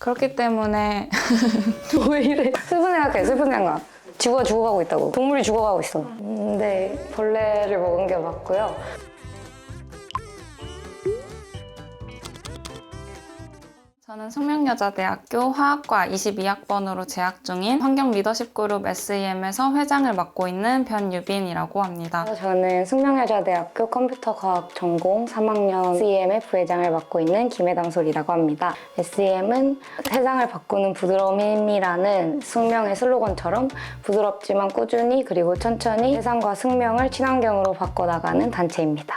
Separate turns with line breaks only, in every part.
그렇기 때문에
왜 이래? 슬픈 생각해, 슬픈 생각. 지구가 죽어가고 있다고. 동물이 죽어가고 있어. 근데 벌레를 먹은 게 맞고요.
저는 숙명여자대학교 화학과 22학번으로 재학 중인 환경 리더십 그룹 SEM에서 회장을 맡고 있는 변유빈이라고 합니다.
저는 숙명여자대학교 컴퓨터과학 전공 3학년 SEM의 부회장을 맡고 있는 김혜담솔이라고 합니다. SEM은 세상을 바꾸는 부드러운 힘이라는 숙명의 슬로건처럼 부드럽지만 꾸준히 그리고 천천히 세상과 숙명을 친환경으로 바꿔나가는 단체입니다.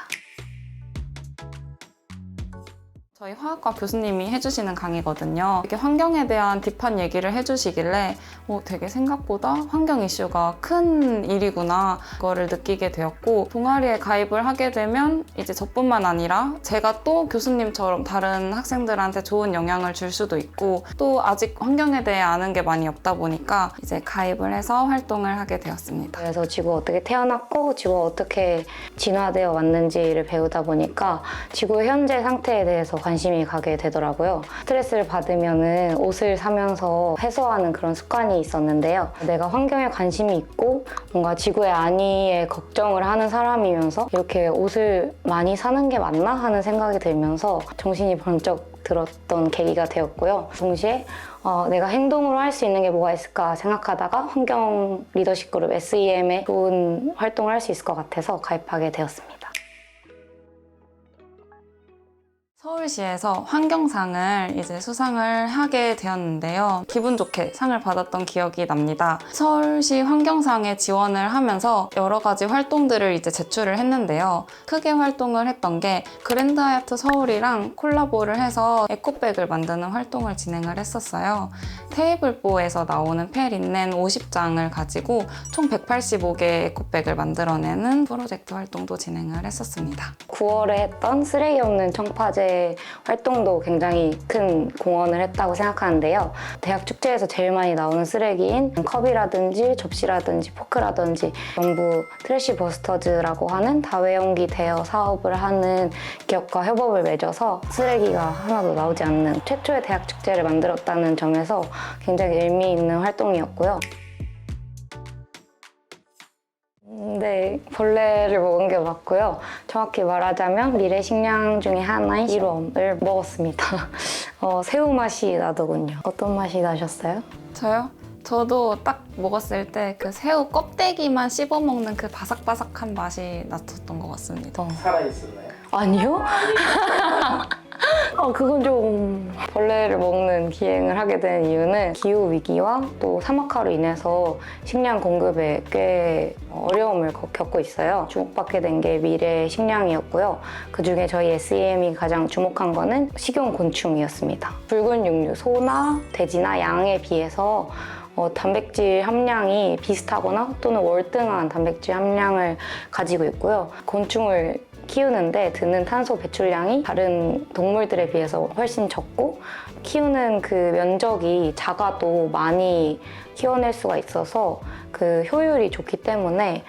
저희 화학과 교수님이 해주시는 강의거든요. 이렇게 환경에 대한 딥한 얘기를 해주시길래 되게 생각보다 환경 이슈가 큰 일이구나 그거를 느끼게 되었고, 동아리에 가입을 하게 되면 이제 저뿐만 아니라 제가 또 교수님처럼 다른 학생들한테 좋은 영향을 줄 수도 있고, 또 아직 환경에 대해 아는 게 많이 없다 보니까 이제 가입을 해서 활동을 하게 되었습니다.
그래서 지구가 어떻게 태어났고 지구가 어떻게 진화되어 왔는지를 배우다 보니까 지구의 현재 상태에 대해서 관심이 가게 되더라고요. 스트레스를 받으면은 옷을 사면서 해소하는 그런 습관이 있었는데요. 내가 환경에 관심이 있고 뭔가 지구의 안위에 걱정을 하는 사람이면서 이렇게 옷을 많이 사는 게 맞나 하는 생각이 들면서 정신이 번쩍 들었던 계기가 되었고요. 동시에 내가 행동으로 할 수 있는 게 뭐가 있을까 생각하다가 환경 리더십 그룹 SEM에 좋은 활동을 할 수 있을 것 같아서 가입하게 되었습니다.
서울시에서 환경상을 이제 수상을 하게 되었는데요. 기분 좋게 상을 받았던 기억이 납니다. 서울시 환경상에 지원을 하면서 여러 가지 활동들을 이제 제출을 했는데요. 크게 활동을 했던 게 그랜드 하얏트 서울이랑 콜라보를 해서 에코백을 만드는 활동을 진행을 했었어요. 테이블보에서 나오는 폐린넨 50장을 가지고 총 185개의 에코백을 만들어내는 프로젝트 활동도 진행을 했었습니다.
9월에 했던 쓰레기 없는 청파제 활동도 굉장히 큰 공헌을 했다고 생각하는데요. 대학 축제에서 제일 많이 나오는 쓰레기인 컵이라든지 접시라든지 포크라든지 전부 트래시 버스터즈라고 하는 다회용기 대여 사업을 하는 기업과 협업을 맺어서 쓰레기가 하나도 나오지 않는 최초의 대학 축제를 만들었다는 점에서 굉장히 의미 있는 활동이었고요. 네, 벌레를 먹은 게 맞고요. 정확히 말하자면 미래 식량 중에 하나인 일웜을 먹었습니다. 새우 맛이 나더군요. 어떤 맛이 나셨어요?
저요? 저도 딱 먹었을 때 그 새우 껍데기만 씹어 먹는 그 바삭바삭한 맛이 났었던 것 같습니다.
살아있었나요?
아니요? 그건 좀 벌레를 먹는 기행을 하게 된 이유는 기후위기와 또 사막화로 인해서 식량 공급에 꽤 어려움을 겪고 있어요. 주목받게 된 게 미래 식량이었고요. 그중에 저희 SEM이 가장 주목한 거는 식용 곤충이었습니다. 붉은 육류, 소나 돼지나 양에 비해서 단백질 함량이 비슷하거나 또는 월등한 단백질 함량을 가지고 있고요. 곤충을 키우는데 드는 탄소 배출량이 다른 동물들에 비해서 훨씬 적고 키우는 그 면적이 작아도 많이 키워낼 수가 있어서 그 효율이 좋기 때문에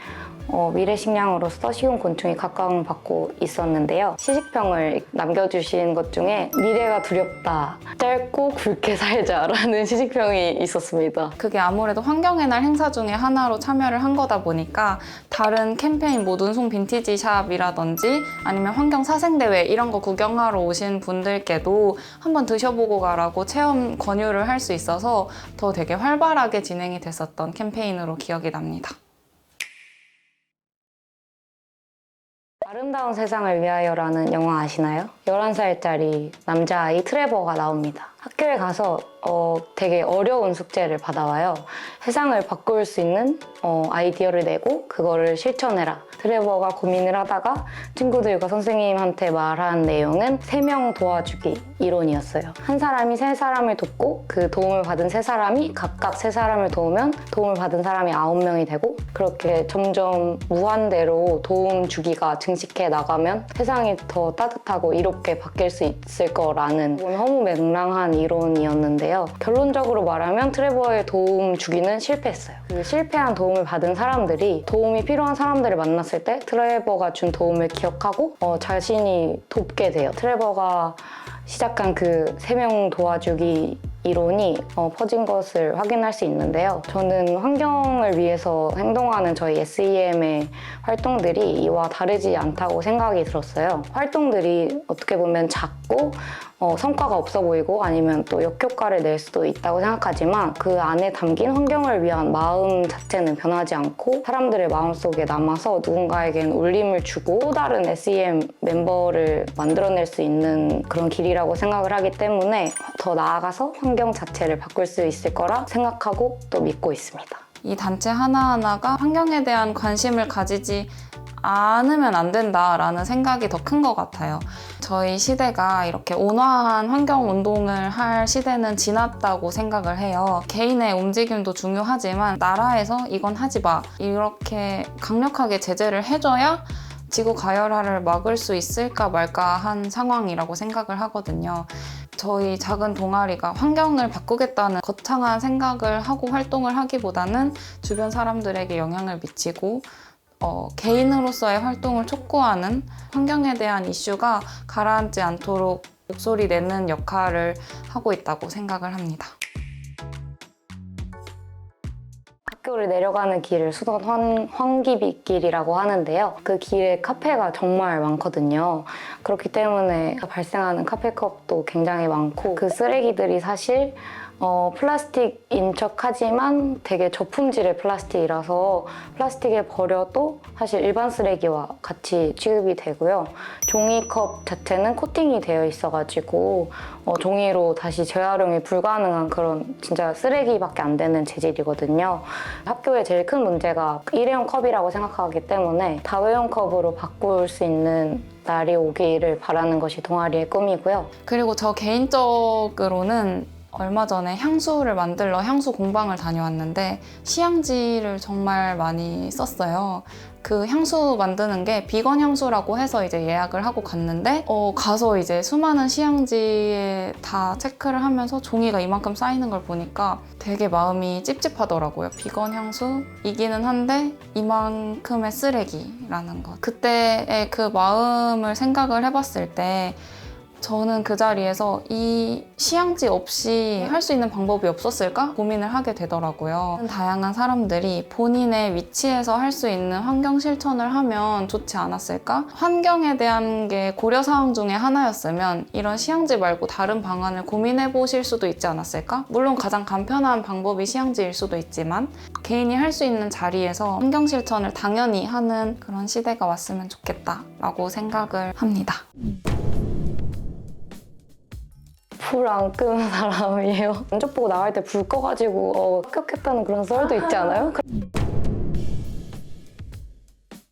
미래 식량으로서 식용곤충이 각광받고 있었는데요. 시식평을 남겨주신 것 중에 미래가 두렵다, 짧고 굵게 살자라는 시식평이 있었습니다.
그게 아무래도 환경의 날 행사 중에 하나로 참여를 한 거다 보니까 다른 캠페인 뭐 눈송 빈티지 샵이라든지 아니면 환경 사생대회 이런 거 구경하러 오신 분들께도 한번 드셔보고 가라고 체험 권유를 할 수 있어서 더 되게 활발하게 진행이 됐었던 캠페인으로 기억이 납니다.
아름다운 세상을 위하여라는 영화 아시나요? 11살짜리 남자아이 트레버가 나옵니다. 학교에 가서 되게 어려운 숙제를 받아와요. 세상을 바꿀 수 있는 아이디어를 내고 그거를 실천해라. 트레버가 고민을 하다가 친구들과 선생님한테 말한 내용은 3명 도와주기 이론이었어요. 한 사람이 3사람을 돕고 그 도움을 받은 3사람이 각각 3사람을 도우면 도움을 받은 사람이 9명이 되고 그렇게 점점 무한대로 도움 주기가 증식해 나가면 세상이 더 따뜻하고 이롭게 바뀔 수 있을 거라는 허무맹랑한 이론이었는데요. 결론적으로 말하면 트레버의 도움 주기는 실패했어요. 그 실패한 도움을 받은 사람들이 도움이 필요한 사람들을 만났을 때 트레버가 준 도움을 기억하고 자신이 돕게 돼요. 트레버가 시작한 그 3명 도와주기 이론이 퍼진 것을 확인할 수 있는데요. 저는 환경을 위해서 행동하는 저희 SEM의 활동들이 이와 다르지 않다고 생각이 들었어요. 활동들이 어떻게 보면 작고 성과가 없어 보이고 아니면 또 역효과를 낼 수도 있다고 생각하지만 그 안에 담긴 환경을 위한 마음 자체는 변하지 않고 사람들의 마음속에 남아서 누군가에겐 울림을 주고 또 다른 SEM 멤버를 만들어낼 수 있는 그런 길이라고 생각을 하기 때문에 더 나아가서 환경 자체를 바꿀 수 있을 거라 생각하고 또 믿고 있습니다.
이 단체 하나하나가 환경에 대한 관심을 가지지 않으면 안 된다라는 생각이 더 큰 것 같아요. 저희 시대가 이렇게 온화한 환경 운동을 할 시대는 지났다고 생각을 해요. 개인의 움직임도 중요하지만 나라에서 이건 하지 마 이렇게 강력하게 제재를 해줘야 지구 가열화를 막을 수 있을까 말까 한 상황이라고 생각을 하거든요. 저희 작은 동아리가 환경을 바꾸겠다는 거창한 생각을 하고 활동을 하기보다는 주변 사람들에게 영향을 미치고 개인으로서의 활동을 촉구하는 환경에 대한 이슈가 가라앉지 않도록 목소리 내는 역할을 하고 있다고 생각을 합니다.
학교를 내려가는 길을 수원 황기비길이라고 하는데요. 그 길에 카페가 정말 많거든요. 그렇기 때문에 발생하는 카페컵도 굉장히 많고 그 쓰레기들이 사실 플라스틱인 척하지만 되게 저품질의 플라스틱이라서 플라스틱에 버려도 사실 일반 쓰레기와 같이 취급이 되고요. 종이컵 자체는 코팅이 되어 있어가지고 종이로 다시 재활용이 불가능한 그런 진짜 쓰레기밖에 안 되는 재질이거든요. 학교의 제일 큰 문제가 일회용 컵이라고 생각하기 때문에 다회용 컵으로 바꿀 수 있는 날이 오기를 바라는 것이 동아리의 꿈이고요.
그리고 저 개인적으로는 얼마 전에 향수를 만들러 향수 공방을 다녀왔는데 시향지를 정말 많이 썼어요. 그 향수 만드는 게 비건 향수라고 해서 이제 예약을 하고 갔는데 가서 이제 수많은 시향지에 다 체크를 하면서 종이가 이만큼 쌓이는 걸 보니까 되게 마음이 찝찝하더라고요. 비건 향수이기는 한데 이만큼의 쓰레기라는 것. 그때의 그 마음을 생각을 해봤을 때 저는 그 자리에서 이 시향지 없이 할 수 있는 방법이 없었을까 고민을 하게 되더라고요. 다양한 사람들이 본인의 위치에서 할 수 있는 환경 실천을 하면 좋지 않았을까? 환경에 대한 게 고려사항 중에 하나였으면 이런 시향지 말고 다른 방안을 고민해 보실 수도 있지 않았을까? 물론 가장 간편한 방법이 시향지일 수도 있지만 개인이 할 수 있는 자리에서 환경 실천을 당연히 하는 그런 시대가 왔으면 좋겠다라고 생각을 합니다.
불 안 끄는 사람이에요. 면접 보고 나갈 때 불 꺼가지고 합격했다는 그런 썰도 있지 않아요?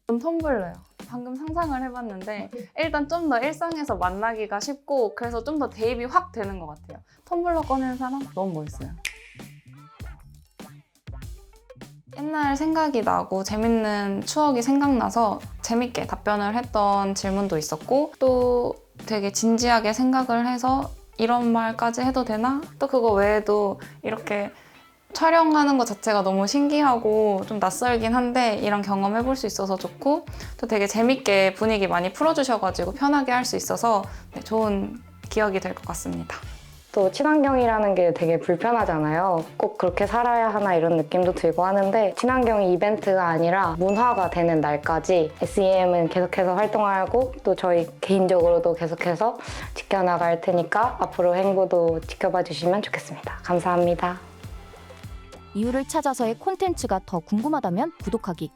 전 텀블러요. 방금 상상을 해봤는데 일단 좀 더 일상에서 만나기가 쉽고 그래서 좀 더 대입이 확 되는 것 같아요. 텀블러 꺼내는 사람 너무 멋있어요. 옛날 생각이 나고 재밌는 추억이 생각나서 재밌게 답변을 했던 질문도 있었고 또 되게 진지하게 생각을 해서 이런 말까지 해도 되나? 또 그거 외에도 이렇게 촬영하는 것 자체가 너무 신기하고 좀 낯설긴 한데 이런 경험 해볼 수 있어서 좋고 또 되게 재밌게 분위기 많이 풀어주셔가지고 편하게 할 수 있어서 좋은 기억이 될 것 같습니다.
또 친환경이라는 게 되게 불편하잖아요. 꼭 그렇게 살아야 하나 이런 느낌도 들고 하는데 친환경이 이벤트가 아니라 문화가 되는 날까지 SEM은 계속해서 활동하고 또 저희 개인적으로도 계속해서 지켜나갈 테니까 앞으로 행보도 지켜봐 주시면 좋겠습니다. 감사합니다.
이유를 찾아서의 콘텐츠가 더 궁금하다면 구독하기.